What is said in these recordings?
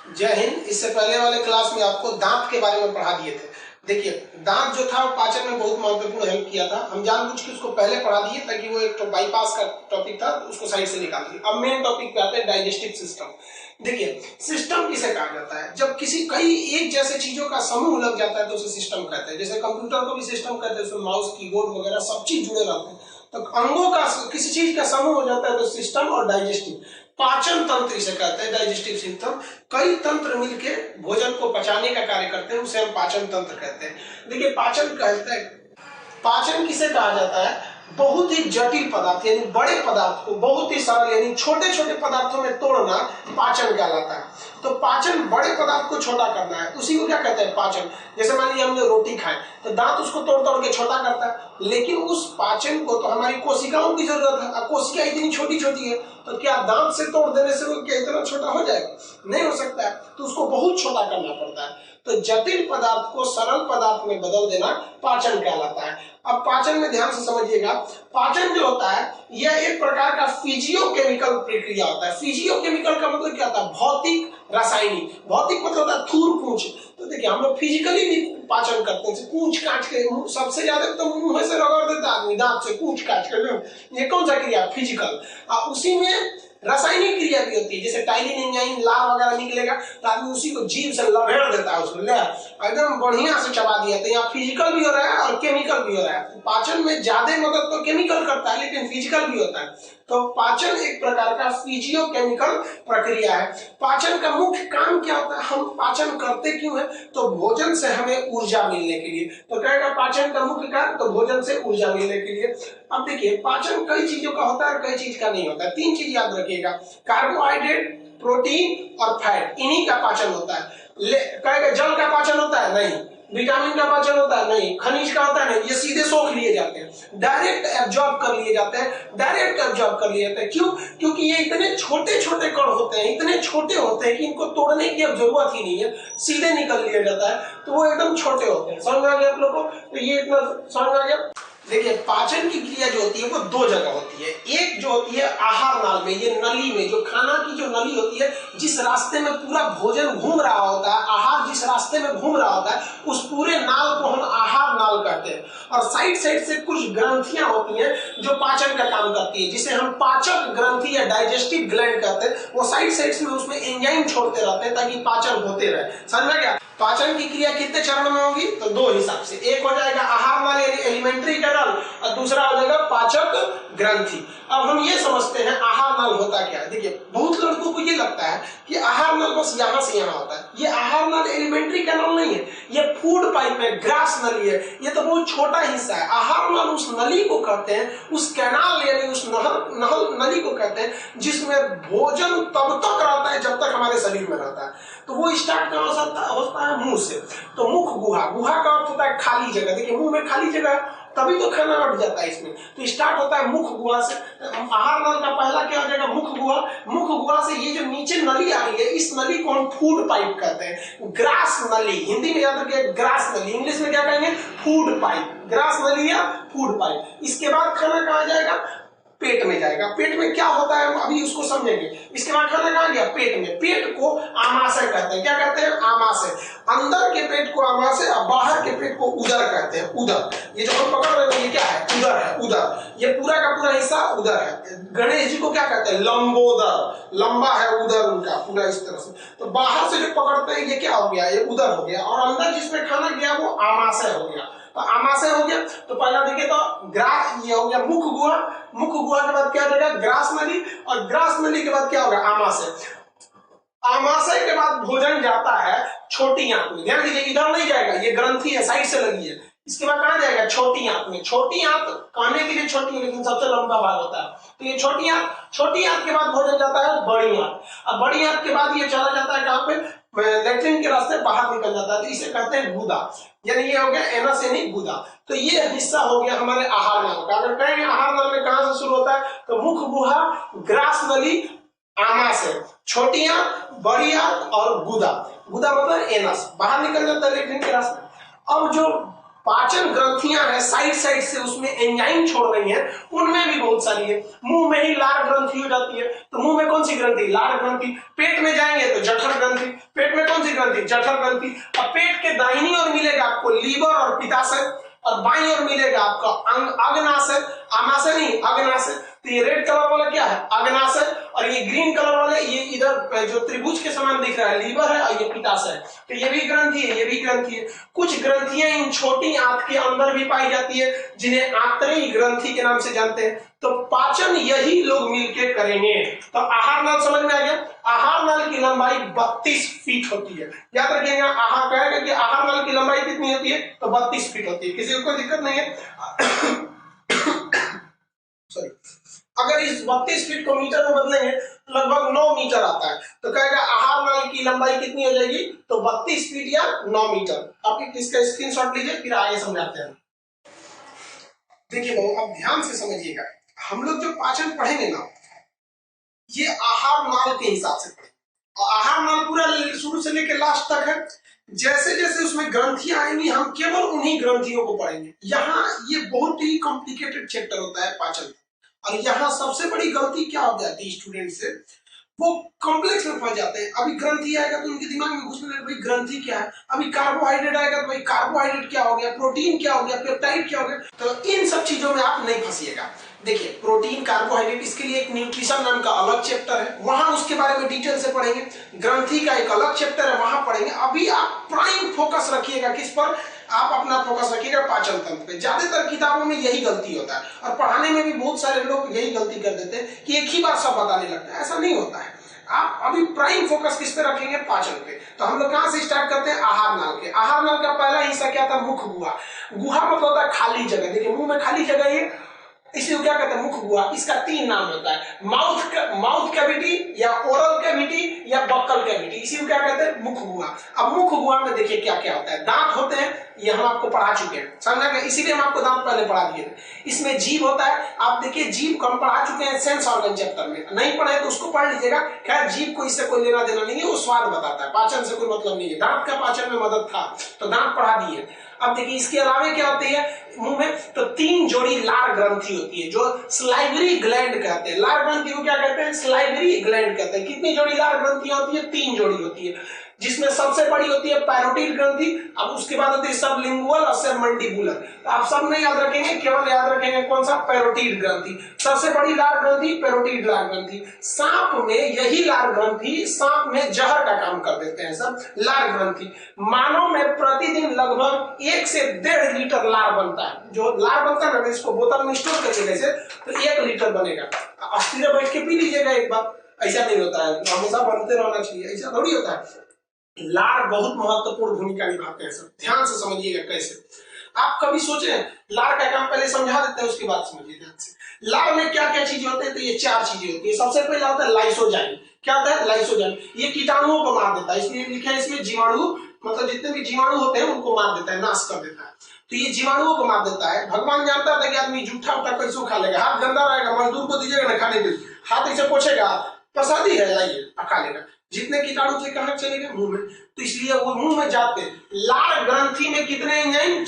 जय हिंद। इससे पहले वाले क्लास में आपको दांत के बारे में पढ़ा दिए थे। देखिए, दांत जो था वो पाचन में बहुत महत्वपूर्ण हेल्प किया था। हम जानबूझ के उसको पहले पढ़ा दिए ताकि वो एक तो बाईपास का टॉपिक था, तो उसको साइड से निकाल दिए। अब मेन टॉपिक पे आते हैं, डाइजेस्टिव सिस्टम। देखिए, सिस्टम किसे कहा जाता है? जब किसी कई एक जैसे चीजों का समूह लग जाता है तो उसे सिस्टम कहते हैं। जैसे कंप्यूटर को भी सिस्टम कहते हैं, उसमें माउस, कीबोर्ड वगैरह सब चीज जुड़े रहते हैं। तो अंगों का किसी चीज का समूह हो जाता है तो सिस्टम और डाइजेस्टिव। पाचन तंत्र इसे कहते हैं, डाइजेस्टिव सिस्टम। कई तंत्र मिलके भोजन को पचाने का कार्य करते हैं, उसे हम पाचन तंत्र कहते हैं। देखिए, पाचन कहते हैं, पाचन किसे कहा जाता है? बहुत ही जटिल पदार्थ यानी बड़े पदार्थ को बहुत ही सरल यानी छोटे छोटे पदार्थों में तोड़ना पाचन कहलाता है। तो पाचन बड़े पदार्थ को छोटा करना है, उसी को क्या कहते हैं? पाचन। जैसे मान लीजिए हमने रोटी खाए तो दांत उसको तोड़ तोड़ के छोटा करता है, लेकिन उस पाचन को तो हमारी कोशिकाओं की जरूरत है। कोशिका इतनी छोटी छोटी है, तो क्या दांत से तोड़ देने से वो क्या इतना छोटा हो जाएगा? नहीं हो सकता है, तो उसको बहुत छोटा करना पड़ता है। तो जटिल पदार्थ को सरल पदार्थ में बदल देना पाचन कहलाता है। अब पाचन में ध्यान से समझिएगा, पाचन जो होता है यह एक प्रकार का फिजियोकेमिकल प्रक्रिया होता है। फिजियोकेमिकल का मतलब क्या होता है? भौतिक, रासायनिक। भौतिक मतलब होता है थूर पूछ। तो देखिए, हम लोग फिजिकली भी पाचन करते हैं, कूच काट के। सबसे ज्यादा तो मुंह से रगड़ देता आदमी, दांत से कूच काट के। ये कौन सा क्रिया? फिजिकल। उसी में रासायनिक क्रिया भी होती है, जैसे टाइलिन एंजाइम, लार वगैरह निकलेगा तो आदमी उसी को जीभ से लपेट देता है, उसमें ले एकदम बढ़िया से चबा दिया। तो यहाँ फिजिकल भी हो रहा है और केमिकल भी हो रहा है। पाचन में ज्यादा मदद तो केमिकल करता है, लेकिन फिजिकल भी होता है। तो पाचन एक प्रकार का फिजियोकेमिकल प्रक्रिया है। पाचन का मुख्य काम क्या होता है? हम पाचन करते क्यों है? तो भोजन से हमें ऊर्जा मिलने के लिए। तो कहेगा पाचन का मुख्य काम, तो भोजन से ऊर्जा मिलने के लिए। अब देखिए, पाचन कई चीजों का होता है और कई चीज का नहीं होता है। तीन चीज याद रखिएगा, कार्बोहाइड्रेट, प्रोटीन और फैट, इन्हीं का पाचन होता है। कहेगा जल का पाचन होता है? नहीं। विटामिन का पाचन होता है? नहीं। खनिज का होता है? नहीं। ये सीधे सोख लिए जाते हैं, डायरेक्ट एब्जॉर्ब कर लिए जाते हैं, डायरेक्ट एब्जॉर्ब कर लिए जाते हैं। क्यों? क्योंकि ये इतने छोटे छोटे कण होते हैं, इतने छोटे होते हैं कि इनको तोड़ने की अब जरूरत ही नहीं है, सीधे निकल लिया जाता है। तो वो एकदम छोटे होते हैं। समझ आ गया आप लोग को? तो ये इतना समझ आ गया। देखिए, पाचन की क्रिया जो होती है वो दो जगह होती है। एक जो होती है आहार नाल में, ये नली में, जो खाना की जो नली होती है, जिस रास्ते में पूरा भोजन घूम रहा होता है, आहार जिस रास्ते में घूम रहा होता है, उस पूरे नाल को हम आहार नाल कहते हैं। और साइड साइड से कुछ ग्रंथियां होती हैं जो पाचन का काम करती है, जिसे हम पाचक ग्रंथि या डाइजेस्टिव ग्लैंड कहते हैं। वो साइड साइड में उसमें एंजाइम छोड़ते रहते हैं ताकि पाचन होते रहे। समझ में क्या? पाचन की क्रिया कितने चरण में होगी? तो दो हिसाब से। एक हो जाएगा आहार नाल यानी एलिमेंट्री टनल, और दूसरा हो जाएगा पाचक ग्रंथि। अब हम ये समझते हैं आहार नाल होता क्या है। देखिए, बहुत लड़कों को ये लगता है कि आहार नाल बस यहां से यहां होता है। ये आहार नाल एलिमेंट्री कैनाल नहीं है, ये फूड पाइप है, ग्रास नली है। ये तो बहुत छोटा हिस्सा है। आहार नाल उस नली को कहते हैं, उस कैनाल यानी उस नली को कहते हैं जिसमें भोजन तब तक रहता है जब तक हमारे शरीर में रहता है। तो वो स्टार्ट कहां से होता है? मुंह से। तो मुख गुहा, गुहा का अर्थ होता है खाली जगह। देखिए, मुंह में खाली जगह है तभी तो खाना अट जाता है इसमें। तो स्टार्ट होता है मुख गुहा से। आहार नल का पहला क्या हो जाएगा? मुख गुहा। मुख गुहा से ये जो नीचे नली आ रही है, इस नली को हम फूड पाइप कहते हैं, ग्रास नली। हिंदी में याद रखिए, ग्रास नली। इंग्लिश में क्या कहेंगे? Food pipe. ग्रास नली या फूड पाइप। इसके बाद खाना कहाँ जाएगा? पेट में जाएगा। पेट में क्या होता है अभी उसको समझेंगे। इसके बाद खाना कहाँ गया? पेट में। पेट को आमाशय कहते हैं। क्या कहते हैं? आमाशय। अंदर के पेट को आमाशय और बाहर के पेट को उदर कहते हैं। उदर, ये जो हम पकड़ रहे हैं ये क्या है? उदर है। उदर, ये पूरा का पूरा हिस्सा उदर है। गणेश जी को क्या कहते हैं? लंबोदर। लंबा है उदर उनका पूरा इस तरह से। तो बाहर से जो पकड़ते हैं ये क्या हो गया? ये उदर हो गया। और अंदर जिसमें खाना गया वो आमाशय हो गया। तो आमाशय हो गया। तो पहला देखिए, तो ये हो गया मुख गुहा। मुख गुहा के बाद क्या हो जाएगा? ग्रास नली। और ग्रास नली के बाद क्या होगा? आमाशय। आमाशय के बाद भोजन जाता है छोटी आंत में। ध्यान दीजिए, इधर नहीं जाएगा, ये ग्रंथि है, साइड से लगी है। इसके बाद कहां जाएगा? छोटी आंत में। छोटी आंत खाने के लिए छोटी है, लेकिन सबसे लंबा भाग होता है। तो ये छोटी आंत। छोटी आंत के बाद भोजन जाता है बड़ी आंत। अब बड़ी आंत के बाद ये चला जाता है कहां पे? लेट्रिन के रास्ते बाहर निकल जाता है। तो इसे कहते हैं गुदा, यानी ये हो गया एनस यानी गुदा। तो ये हिस्सा हो गया हमारे आहार नाल का। अगर कहेंगे आहार नाल में कहां से शुरू होता है? तो मुख गुहा, ग्रास नली, आमाशय, छोटी आंत, बड़ी आंत और गुदा। गुदा मतलब एनस, बाहर निकल जाता है लेट्रिन के रास्ते। अब जो पाचन ग्रंथियां हैं साइड साइड से उसमें एंजाइम छोड़ रही हैं, उनमें भी बहुत सारी है। मुंह में ही लार ग्रंथि हो जाती है। तो मुंह में कौन सी ग्रंथि? लार ग्रंथि। पेट में जाएंगे तो जठर ग्रंथि। पेट ग्रंथि, जठर ग्रंथि। और पेट के दाहिनी ओर मिलेगा आपको लीवर और पित्ताशय, और बाईं ओर मिलेगा आपका अग्नाशय, आमाशय नहीं अग्नाशय। तो ये रेड कलर वाला क्या है, अग्नाशय, और ये ग्रीन कलर वाले ये इधर जो त्रिभुज के समान दिख रहा है लीवर है, और ये पित्ताशय है। तो ये भी ग्रंथि है, ये भी ग्रंथि है। कुछ ग्रंथियां इन छोटी आंत के अंदर भी पाई जाती है, जिन्हें आंतरिक ग्रंथि के नाम से जानते हैं। तो पाचन यही लोग मिलकर करेंगे। तो आहार नल समझ में आ गया। आहार नल की लंबाई 32 फीट होती है। याद रखिएगा, आहार कहेगा कि आहार नल की लंबाई कितनी होती है, तो 32 फीट होती है। किसी को कोई दिक्कत नहीं है। सॉरी, अगर इस 32 फीट को मीटर में बदलेंगे तो लगभग 9 मीटर आता है। तो कहेगा आहार नल की लंबाई कितनी हो जाएगी, तो 32 फीट या 9 मीटर। आप इसका स्क्रीनशॉट लीजिए, फिर आगे समझाते हैं। देखिए बाबू, अब ध्यान से समझिएगा। हम लोग जो पाचन पढ़ेंगे ना, ये आहार नाल के हिसाब से पढ़ेंगे। और आहार नाल पूरा शुरू से लेकर लास्ट तक है। जैसे जैसे उसमें ग्रंथियां आएंगी, हम केवल उन्हीं ग्रंथियों को पढ़ेंगे। यहाँ ये बहुत ही कॉम्प्लिकेटेड चैप्टर होता है पाचन। और यहाँ सबसे बड़ी गलती क्या हो जाती है स्टूडेंट से, वो कॉम्प्लेक्स में फंस जाते हैं। अभी ग्रंथि आएगा तो उनके दिमाग में घुसने लगे, भाई ग्रंथि क्या है। अभी कार्बोहाइड्रेट आएगा तो भाई कार्बोहाइड्रेट क्या हो गया, प्रोटीन क्या हो गया, पेप्टाइड क्या हो गया। तो इन सब चीजों में आप नहीं फंसिएगा। देखिए, प्रोटीन, कार्बोहाइड्रेट, इसके लिए एक न्यूट्रिशन नाम का अलग चैप्टर है, वहां उसके बारे में डिटेल से पढ़ेंगे। ग्रंथि का एक अलग चैप्टर है, वहां पढ़ेंगे। अभी आप प्राइम फोकस रखिएगा किस पर, आप अपना फोकस रखिएगा पाचन तंत्र पे। ज्यादातर किताबों में यही गलती होता है, और पढ़ाने में भी बहुत सारे लोग यही गलती कर देते हैं कि एक ही बार सब बताने लगता है। ऐसा नहीं होता है। आप अभी प्राइम फोकस किस पे रखेंगे, पाचन पे। तो हम लोग कहां से स्टार्ट करते हैं, आहार नाल के। आहार नाल का पहला हिस्सा क्या था, मुख गुहा। गुहा मतलब होता है खाली जगह। देखिए, मुंह में खाली जगह है, इसे क्या कहते हैं, मुख गुहा। इसका 3 नाम होता है, माउथ कैविटी, या ओरल कैविटी, या बक्कल कैविटी। इसी को क्या कहते हैं, मुख गुहा। अब मुख गुहा में देखिए क्या क्या होता है। दांत होते हैं, ये हम आपको पढ़ा चुके हैं, समझा गया। इसीलिए हम आपको दांत पहले पढ़ा दिए थे। इसमें जीभ होता है, आप देखिए जीभ को हम पढ़ा चुके हैं सेंस ऑर्गन चैप्टर में। नहीं पढ़े तो उसको पढ़ लीजिएगा। खैर, जीभ को इससे कोई लेना देना नहीं है, वो स्वाद बताता है, पाचन से कोई मतलब नहीं है। दांत का पाचन में मदद था, तो दांत पढ़ा दिए। अब देखिए, इसके अलावा क्या होती है मुंह में, तो 3 जोड़ी लार ग्रंथि होती है, जो स्लाइवरी ग्लैंड कहते हैं। लार ग्रंथि को क्या कहते हैं, स्लाइवरी ग्लैंड कहते हैं। कितनी जोड़ी लार ग्रंथियां होती है, 3 जोड़ी होती है, जिसमें सबसे बड़ी होती है पैरोटिड ग्रंथि। अब उसके बाद होती है सबलिंगुअल और सबमंडिबुलर। तो आप सब नहीं याद रखेंगे, केवल याद रखेंगे कौन सा, पैरोटिड ग्रंथि। सबसे बड़ी लार ग्रंथि पैरोटिड लार ग्रंथि। सांप में यही लार ग्रंथि सांप में जहर का काम कर देते हैं सब, लार ग्रंथि। मानव में प्रतिदिन लगभग 1 से 1.5 लीटर लार बनता है। जो लार बनता है ना, इसको बोतल में स्टोर करके जैसे, तो 1 लीटर बनेगा। अस्थिर बैठ के पी लीजिएगा एक बार। ऐसा नहीं होता है, हमेशा बनते रहना चाहिए, ऐसा थोड़ी होता है। लार बहुत महत्वपूर्ण भूमिका निभाते हैं सब, ध्यान से समझिएगा कैसे। आप कभी सोचे, लार का काम पहले समझा देते हैं, उसके बाद समझिए ध्यान से। लार में क्या क्या चीजें होती है, तो ये 4 चीजें होती है। सबसे पहले होता है लाइसोजाइम। क्या होता है, लाइसोजाइम। ये कीटाणुओं को मार देता है, इसलिए लिखा है इसमें जीवाणु, मतलब जितने भी जीवाणु होते हैं उनको मार देता है, नाश कर देता है। तो ये जीवाणुओं को मार देता है। भगवान जानता था कि आदमी जूठा उठा कैसे खा लेगा, हाथ गंदा रहेगा, मजदूर को दीजिएगा ना खाने के लिए, हाथ ऐसे पोछेगा, प्रसादी है लाइए खा लेगा। जितने कीटाणु थे कहां चले गए, मुंह में। तो इसलिए वो मुंह में जाते। लार ग्रंथि में कितने एंजाइम,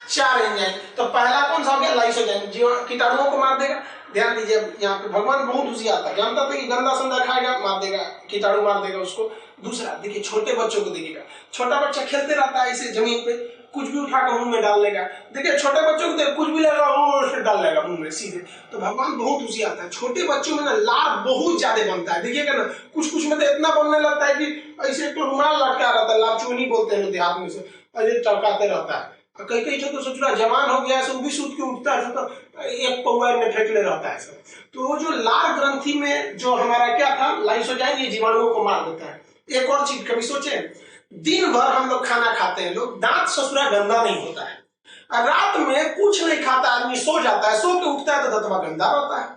4 एंजाइम। तो पहला कौन सा हो गया, लाइसोजाइम, जो कीटाणुओं को मार देगा। ध्यान दीजिए, यहाँ पे भगवान बहुत होशियार था, जानता था कि गंदा संदा खाएगा मार देगा, कीटाणु मार देगा उसको। दूसरा देखिए, छोटे बच्चों को देखिएगा, छोटा बच्चा खेलते रहता है ऐसे जमीन पे, कुछ भी उठाकर मुंह में डाल लेगा। देखिए, छोटे बच्चों को कुछ भी लगा वो डाल लेगा मुंह में सीधे। तो भगवान बहुत होशियार था। छोटे बच्चों में ना लार बहुत ज्यादा बनता है, देखिएगा ना, कुछ कुछ में तो इतना बनने लगता है कि ऐसे तो रुमाल लटका रहता है, लार चूनी बोलते हैं देहात में से, ऐसे टड़काते रहता है। कई कई तो सोच रहा जवान हो गया है, वो भी सूत के उठता है, तो एक पौवा में फेंकले रहता है सब। तो वो जो लार ग्रंथि में जो हमारा क्या था, लाइसोजाइम, ये जीवाणुओं को मार देता है। एक और चीज कभी सोचे, दिन भर हम लोग खाना खाते हैं, लोग दांत ससुरा गंदा नहीं होता है। रात में कुछ नहीं खाता आदमी, सो जाता है, सो के उठता है तो दतवा गंदा रहता है।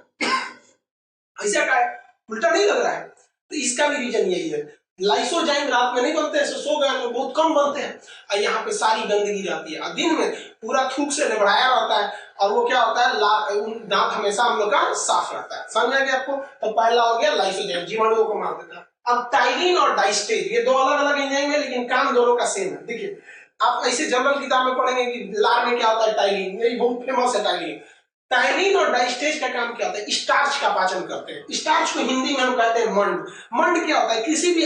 ऐसा क्या है, उल्टा नहीं लग रहा है। तो इसका भी रीजन यही है, लाइसोजाइम रात में नहीं बनते हैं, सो गए तो बहुत कम बनते हैं, और यहाँ पे सारी गंदगी रहती है। और दिन में पूरा थूक से निभराया रहता है, और वो क्या होता है, दांत हमेशा हम लोग का साफ रहता है। समझ आ गया आपको। तो पहला हो गया लाइसोजाइम, जीवाणुओं को मार देता है। अब टाइलिन और डाइस्टेज, ये 2 अलग अलग एंजाइम है, लेकिन काम दोनों का सेम है। देखिए, आप ऐसे जनरल किताब में पढ़ेंगे कि लार में क्या होता है, टाइलिन, ये बहुत फेमस है टाइलिन। टाइलिन और डाइस्टेज का काम क्या होता है, स्टार्च का पाचन करते हैं। स्टार्च को हिंदी में हम कहते हैं मंड। मंड क्या होता है, किसी भी